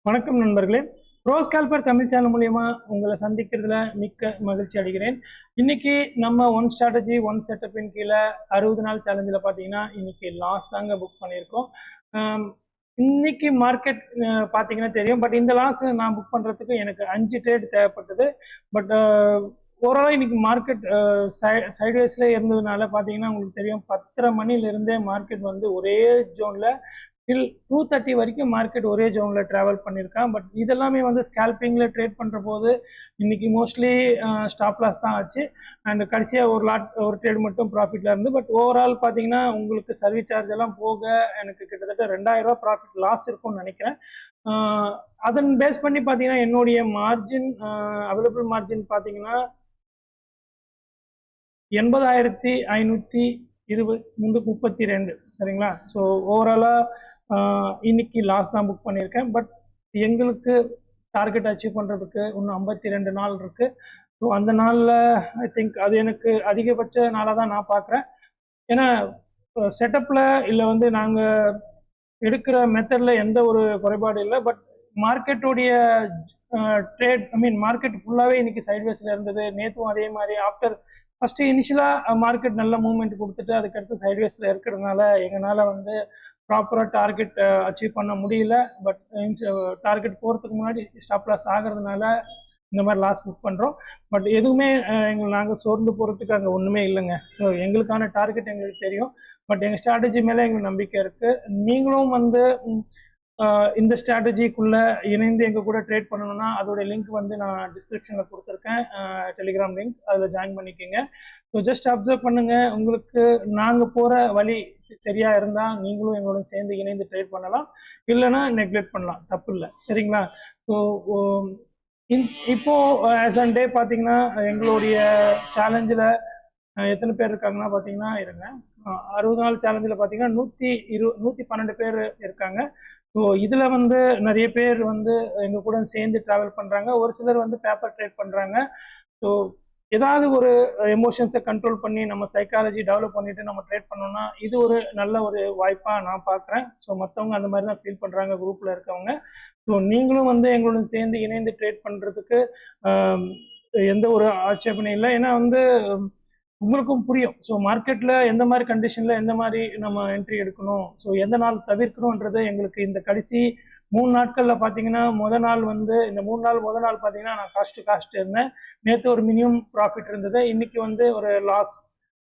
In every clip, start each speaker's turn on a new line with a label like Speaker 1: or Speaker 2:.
Speaker 1: வணக்கம் நண்பர்களே. ப்ரோஸ்கால்பர் தமிழ் சேனல் மூலியமா உங்களை சந்திக்கிறதுல மிக்க மகிழ்ச்சி அடைகிறேன். இன்னைக்கு நம்ம ஒன் ஸ்ட்ராட்டஜி ஒன் செட்டப்பின் கீழே 60 நாள் சேலஞ்சில் பார்த்தீங்கன்னா இன்னைக்கு லாஸ் தாங்க புக் பண்ணியிருக்கோம். இன்னைக்கு மார்க்கெட் பார்த்தீங்கன்னா தெரியும். பட் இந்த லாஸ் நான் புக் பண்ணுறதுக்கு எனக்கு 5 ட்ரேட் தேவைப்பட்டது. பட் ஓவராலாக இன்னைக்கு மார்க்கெட் சைட்வேஸில் இருந்ததுனால பார்த்தீங்கன்னா உங்களுக்கு தெரியும் 10:30 மணிலேருந்தே மார்க்கெட் வந்து ஒரே ஜோனில் டில் 2:30 வரைக்கும் மார்க்கெட் ஒரே ஜோனில் ட்ராவல் பண்ணியிருக்கான். பட் இதெல்லாமே வந்து ஸ்கேல்பிங்கில் ட்ரேட் பண்ணுற போது இன்னைக்கு மோஸ்ட்லி ஸ்டாப் லாஸ் தான் ஆச்சு. அண்ட் கடைசியாக ஒரு ட்ரேட் மட்டும் ப்ராஃபிட்டில் இருந்து. பட் ஓவரால் பார்த்தீங்கன்னா உங்களுக்கு சர்வீஸ் சார்ஜ் எல்லாம் போக எனக்கு கிட்டத்தட்ட 2000 ரூபா ப்ராஃபிட் லாஸ் இருக்கும்னு நினைக்கிறேன். அதன் பேஸ் பண்ணி பார்த்தீங்கன்னா என்னுடைய மார்ஜின் அவைலபிள் மார்ஜின் பார்த்தீங்கன்னா 80,532 சரிங்களா. ஸோ ஓவராலாக இன்னைக்கு லாஸ் தான் புக் பண்ணியிருக்கேன். பட் எங்களுக்கு டார்கெட் அச்சீவ் பண்ணுறதுக்கு இன்னும் 52 நாள் இருக்குது. ஸோ அந்த நாளில் ஐ திங்க் அது எனக்கு அதிகபட்ச நாளாக தான் நான் பார்க்குறேன். ஏன்னா செட்டப்பில் இல்லை வந்து நாங்கள் எடுக்கிற மெத்தடில் எந்த ஒரு குறைபாடு இல்லை. பட் மார்க்கெட்டுடைய ட்ரேட் மார்க்கெட் ஃபுல்லாகவே இன்னைக்கு சைட்வேஸில் இருந்தது. நேற்றும் அதே மாதிரி ஆஃப்டர் ஃபஸ்ட்டு இனிஷியலாக மார்க்கெட் நல்ல மூவ்மெண்ட் கொடுத்துட்டு அதுக்கடுத்து சைட்வேஸில் இருக்கிறதுனால எங்களால் வந்து ப்ராப்பராக டார்கெட் அச்சீவ் பண்ண முடியல. பட் டார்கெட் போகிறதுக்கு முன்னாடி ஸ்டாப் லாஸ் ஆகிறதுனால இந்த மாதிரி லாஸ் புக் பண்ணுறோம். பட் எதுவுமே நாங்கள் சோர்ந்து போகிறதுக்கு அங்கே ஒன்றுமே இல்லைங்க. ஸோ எங்களுக்கான டார்கெட் எங்களுக்கு தெரியும். பட் எங்கள் ஸ்ட்ராட்டஜி மேலே எங்களுக்கு நம்பிக்கை இருக்குது. நீங்களும் வந்து இந்த ஸ்ட்ராட்டஜிக்குள்ளே இணைந்து எங்கள் கூட ட்ரேட் பண்ணணும்னா அதோடைய லிங்க் வந்து நான் டிஸ்கிரிப்ஷனில் கொடுத்துருக்கேன், டெலிகிராம் லிங்க். அதில் ஜாயின் பண்ணிக்கோங்க. ஸோ ஜஸ்ட் அப்சர்வ் பண்ணுங்கள். உங்களுக்கு நாங்கள் போகிற வழி சரியாக இருந்தால் நீங்களும் எங்களோட சேர்ந்து இணைந்து ட்ரேட் பண்ணலாம், இல்லைன்னா நெக்லெக்ட் பண்ணலாம், தப்பு இல்லை, சரிங்களா. ஸோ இப்போது ஆஸ் அன் டே பார்த்தீங்கன்னா எங்களுடைய சேலஞ்சில் எத்தனை பேர் இருக்காங்கன்னா பார்த்தீங்கன்னா 60 நாள் சேலஞ்சில் பார்த்தீங்கன்னா 112 பேர் இருக்காங்க. ஸோ இதில் வந்து நிறைய பேர் வந்து எங்கள் கூட சேர்ந்து ட்ராவல் பண்ணுறாங்க. ஒரு சிலர் வந்து பேப்பர் ட்ரேட் பண்ணுறாங்க. ஸோ ஏதாவது ஒரு எமோஷன்ஸை கண்ட்ரோல் பண்ணி நம்ம சைக்காலஜி டெவலப் பண்ணிட்டு நம்ம ட்ரேட் பண்ணோம்னா இது ஒரு நல்ல ஒரு வாய்ப்பாக நான் பார்க்குறேன். ஸோ மற்றவங்க அந்த மாதிரி தான் ஃபீல் பண்ணுறாங்க குரூப்பில் இருக்கவங்க. ஸோ நீங்களும் வந்து எங்களுடன் சேர்ந்து இணைந்து ட்ரேட் பண்ணுறதுக்கு எந்த ஒரு ஆட்சேபனையும் இல்லை. ஏன்னா வந்து உங்களுக்கும் புரியும். ஸோ மார்க்கெட்டில் எந்த மாதிரி கண்டிஷனில் எந்த மாதிரி நம்ம என்ட்ரி எடுக்கணும், ஸோ எந்த நாள் தவிர்க்கணுன்றது எங்களுக்கு இந்த கடைசி 3 நாட்களில் பார்த்தீங்கன்னா முத நாள் பார்த்தீங்கன்னா நான் காஸ்ட் இருந்தேன். நேற்று ஒரு மினிமம் ப்ராஃபிட் இருந்தது. இன்னைக்கு வந்து ஒரு லாஸ்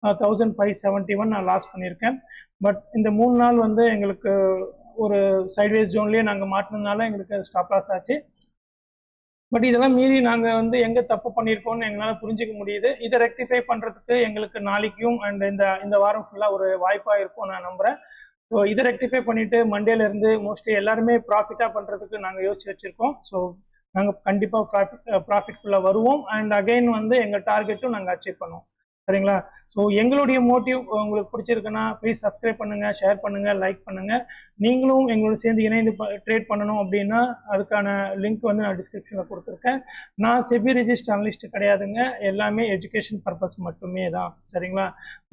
Speaker 1: 1571 நான் லாஸ் பண்ணியிருக்கேன். பட் இந்த 3 நாள் வந்து எங்களுக்கு ஒரு சைட்வேஸ் ஜோன்லேயே நாங்கள் மாட்டினதுனால எங்களுக்கு ஸ்டாப் லாஸ் ஆச்சு. பட் இதெல்லாம் மீறி நாங்கள் வந்து எங்கே தப்பு பண்ணியிருக்கோம்னு எங்களால் புரிஞ்சிக்க முடியுது. இதை ரெக்டிஃபை பண்ணுறதுக்கு எங்களுக்கு நாளைக்கும் அண்ட் இந்த வாரம் ஃபுல்லாக ஒரு வாய்ப்பாக இருக்கும் நான் நம்புகிறேன். ஸோ இதை ரெக்டிஃபை பண்ணிவிட்டு மண்டேலேருந்து மோஸ்ட்லி எல்லாருமே ப்ராஃபிட்டாக பண்ணுறதுக்கு நாங்கள் யோசிச்சு வச்சுருக்கோம். ஸோ நாங்கள் கண்டிப்பாக ப்ராஃபிட்குள்ளே வருவோம். அண்ட் அகைன் வந்து எங்கள் டார்கெட்டும் நாங்கள் அச்சீவ் பண்ணுவோம், சரிங்களா. ஸோ எங்களுடைய மோட்டிவ் உங்களுக்கு பிடிச்சிருக்குன்னா ப்ளீஸ் சப்ஸ்கிரைப் பண்ணுங்கள், ஷேர் பண்ணுங்கள், லைக் பண்ணுங்கள். நீங்களும் எங்களோட சேர்ந்து இணைந்து ட்ரேட் பண்ணணும் அப்படின்னா அதுக்கான லிங்க் வந்து நான் டிஸ்கிரிப்ஷனில் கொடுத்துருக்கேன். நான் செபி ரெஜிஸ்டர் அனலிஸ்ட் கிடையாதுங்க. எல்லாமே எஜுகேஷன் பர்பஸ் மட்டுமே தான், சரிங்களா.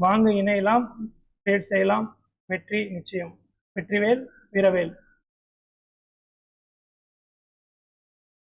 Speaker 1: வாங்க இணையலாம், ட்ரேட் செய்யலாம். வெற்றி நிச்சயம். வெற்றிவேல் வீரவேல்.